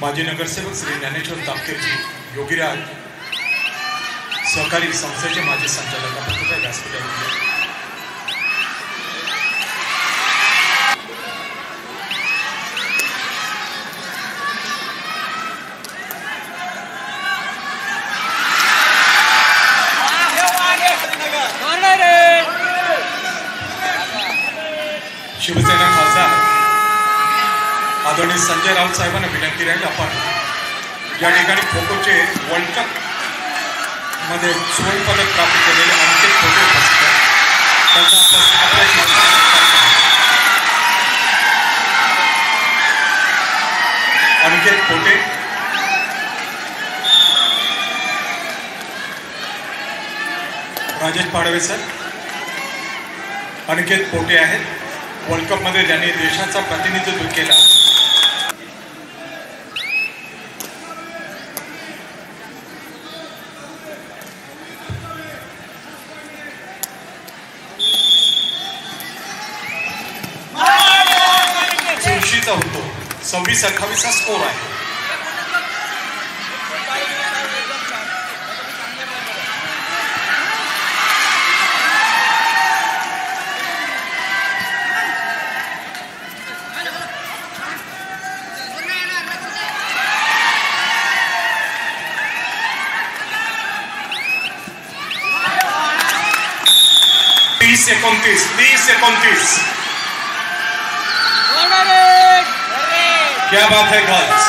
माजी नगरसेवक श्री ज्ञानेश्वर तापकीरजी, योगीराज सहकारी संस्थेचे माजी संचालक आपण व्यासपीठावर शिवसेना खासदार आदरणीय संजय राऊत साहेबांना विनंती राहील आपण या ठिकाणी खो खोचे वर्ल्ड कप मध्ये सुवर्णपदक प्राप्त केलेले अंकित पोटे उपस्थित अंकित पोटे राजेश पाडवे सर अंकित पोटे आहेत वर्ल्ड कप मध्ये ज्यांनी देशाचा प्रतिनिधित्व केला। चुरशीचा होतो 26-28 स्कोर आहे। तीस 29 क्या बात है गर्ल्स।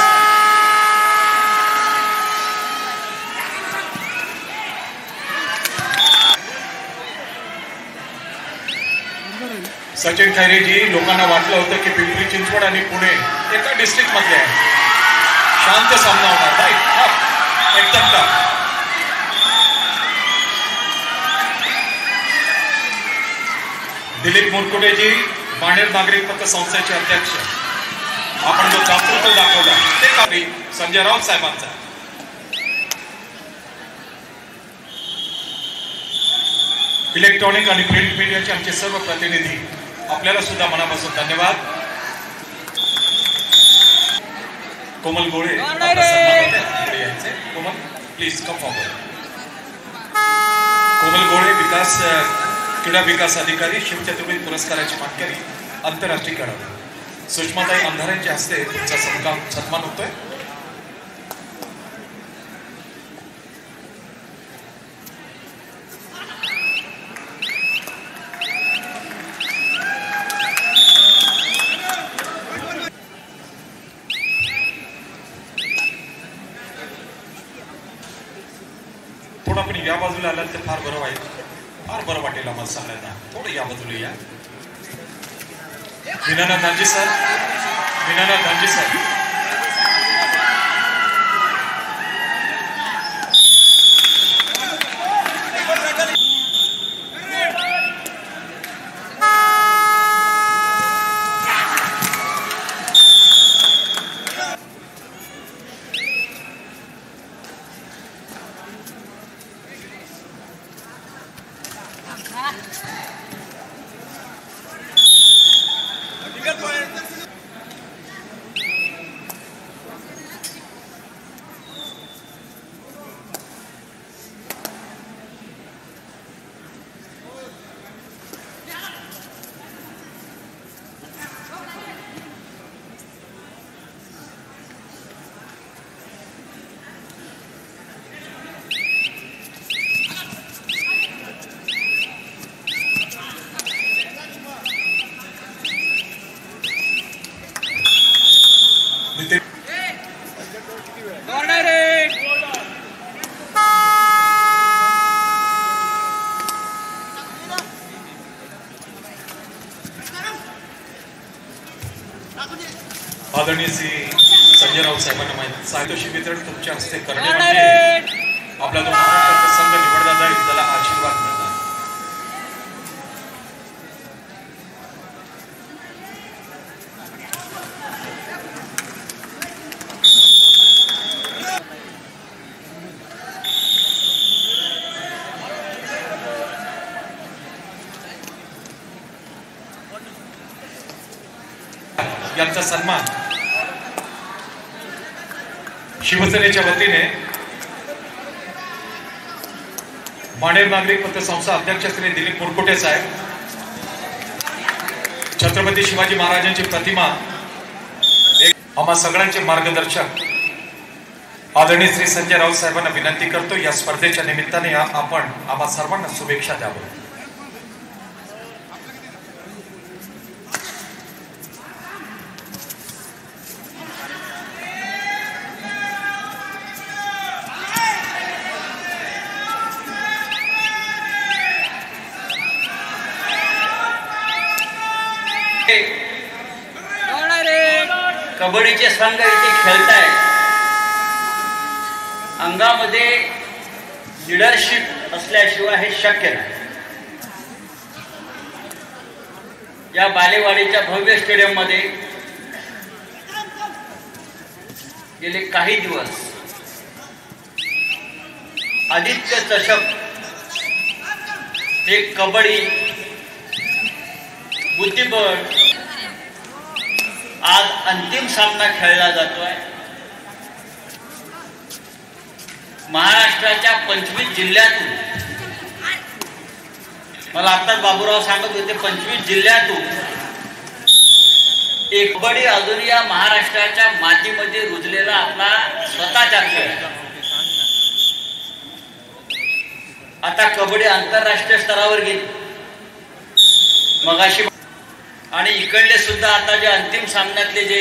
सचिन खैरे जी, लोकांना वाटलं होतं की पिंपरी चिंचवड आणि पुणे एका डिस्ट्रिक्ट मध्ये आहे, शांत सामना होणार नाही एकदम का। दिलीप मुरकुटे जी, बाणेर नागरिक पत्र संस्थेचे अध्यक्ष, आपण जो दातृत्व दाखवला ते कार्य संजय राऊत साहेबांचा। इलेक्ट्रॉनिक आणि प्रिंट मीडियाचे आमचे सर्व प्रतिनिधी, आपल्याला सुद्धा मनापासून धन्यवाद। कोमल गोळे कोमल प्लीज कम फॉरवर्ड। कोमल गोळे क्रीडा विकास अधिकारी, शिवछत्रपती पुरस्काराची मानकरी, आंतरराष्ट्रीय खेळाडू। सुषमाताई अंधारेंच्या हस्ते तुमचा सन्मान होतोय। थोडं आपण या बाजूला आलात तर फार बरं वाटेल आम्हाला सगळ्यांना। थोडं या बाजूला या। दीनानाथ दांजी सर, आदरणीय श्री संजय राऊत साहेबांना माहिती साहित्य वितरण तुमच्या हस्ते करणे म्हणजे आपला जो महाराष्ट्राचा संघ निवडला जाईल त्याला आशीर्वाद मिळणार। यांचा सन्मान शिवसेनेच्या वतीने माणेर नागरिक पतसंस्था अध्यक्ष श्री दिलीप मुरकुटे साहेब, छत्रपती शिवाजी महाराजांची प्रतिमा, आम्हा सगळ्यांचे मार्गदर्शक आदरणीय श्री संजय राऊत साहेबांना विनंती करतो, या स्पर्धेच्या निमित्ताने आपण आम्हा सर्वांना शुभेच्छा द्याव्या. कबड्डीचे संघ इथे खेळतायत. अंगामध्ये लीडरशिप असल्याशिवाय हे शक्य नाही. या बालेवाडीच्या भव्य स्टेडियम मध्ये गेले काही दिवस आदित्य चषक हे कबड्डी, बुद्धिबळ, आज अंतिम सामना खेळला जातोय. महाराष्ट्राच्या 25 जिल्ह्यातून, मला आत्ताच बाबूराव सांगत होते, 25 जिल्ह्यातून एक कबड्डी अजून या महाराष्ट्राच्या मातीमध्ये रुजलेला आपला स्वतःचा खेळ. आता कबड्डी आंतरराष्ट्रीय स्तरावर गेली मगाशी, आणि इकडले सुद्धा आता जे अंतिम सामन्यातले जे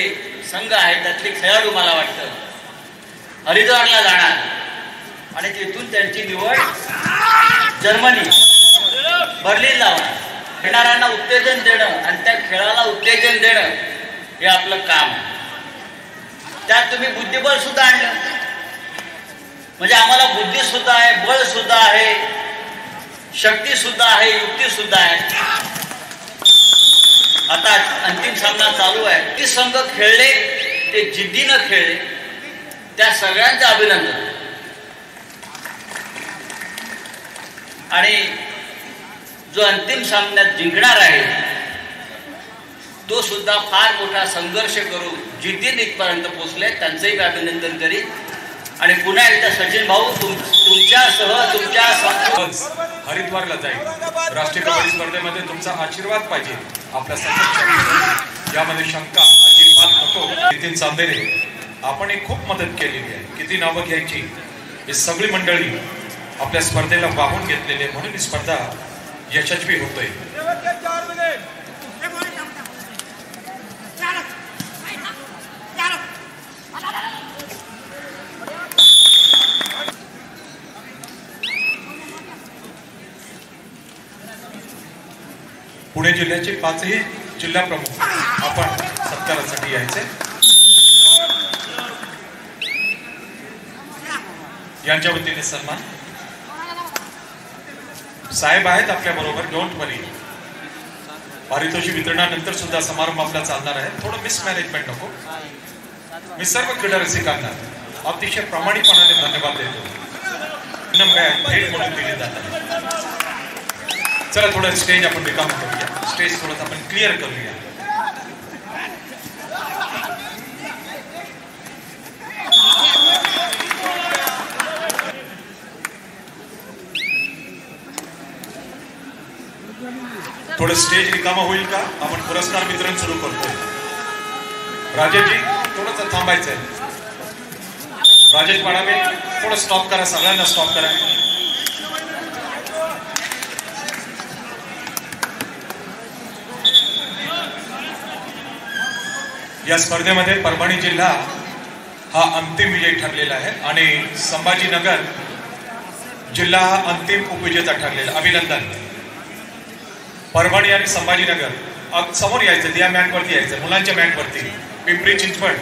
संघ आहेत त्यातले खेळाडू मला वाटतं हरिद्वारला जाणार आणि तिथून त्यांची निवड जर्मनी, बर्लिनला होणार. खेळणाऱ्यांना उत्तेजन देणं आणि त्या खेळाला उत्तेजन देणं हे आपलं काम आहे. त्यात तुम्ही बुद्धिबळ सुद्धा आणलं, म्हणजे आम्हाला बुद्धी सुद्धा आहे, बळ सुद्धा आहे, शक्ती सुद्धा आहे, युक्ती सुद्धा आहे. आता अंतिम सामना चालू आहे. ते संघ खेळले, ते जिद्दीनं खेळले, त्या सगळ्यांचं अभिनंदन. आणि जो अंतिम सामन्यात जिंकणार आहे तो सुद्धा फार मोठा संघर्ष करून जिद्दीने इथपर्यंत पोहोचले, त्यांचंही अभिनंदन करीन. आणि पुन्हा एकदा सचिन भाऊ तुमच्यासह तुमच्या हरिद्वारला जाईल. राष्ट्रीय कबड्डी स्पर्धेमध्ये तुमचा आशीर्वाद पाहिजे आपल्या सर्व. यामध्ये शंका अजिबात नको. नितीन चांदेरे आपण एक खूप मदत केलेली आहे. किती नावं घ्यायची, ही सगळी मंडळी आपल्या स्पर्धेला वाहून घेतलेली आहे, म्हणून ही स्पर्धा यशस्वी होतोय. पुणे जिल्ह्याचे 5ही जिल्हा प्रमुख आपण सत्कारासाठी यायचे. यांच्या वतीने सन्मान. साहेब आहेत आपल्या बरोबर, डोंट वरी. पारितोषिक वितरणानंतर सुद्धा समारंभ आपला चालणार आहे. थोडं मिसमॅनेजमेंट नको. मी सर्व क्रीडा रसिकांना अतिशय प्रामाणिकपणाने धन्यवाद देतो. भेट म्हणून दिली जातात. चला थोडं स्टेज आपण रिकाम करूया. स्टेज थोडं आपण क्लिअर करूया. थोडं स्टेज रिकामा होईल का? आपण पुरस्कार वितरण सुरू करतोय. राजेशजी थोडंसं थांबायचंय. राजेश पाडावे थोडं स्टॉप करा, सगळ्यांना स्टॉप करा. या स्पर्धेमध्ये परभणी जिल्हा हा अंतिम विजयी ठरलेला आहे आणि संभाजीनगर जिल्हा हा अंतिम उपविजेता ठरलेला. अभिनंदन. परभणी आणि संभाजीनगर समोर यायचं, त्या मॅटवरती यायचं, मुलांच्या मॅटवरती. पिंपरी चिंचवड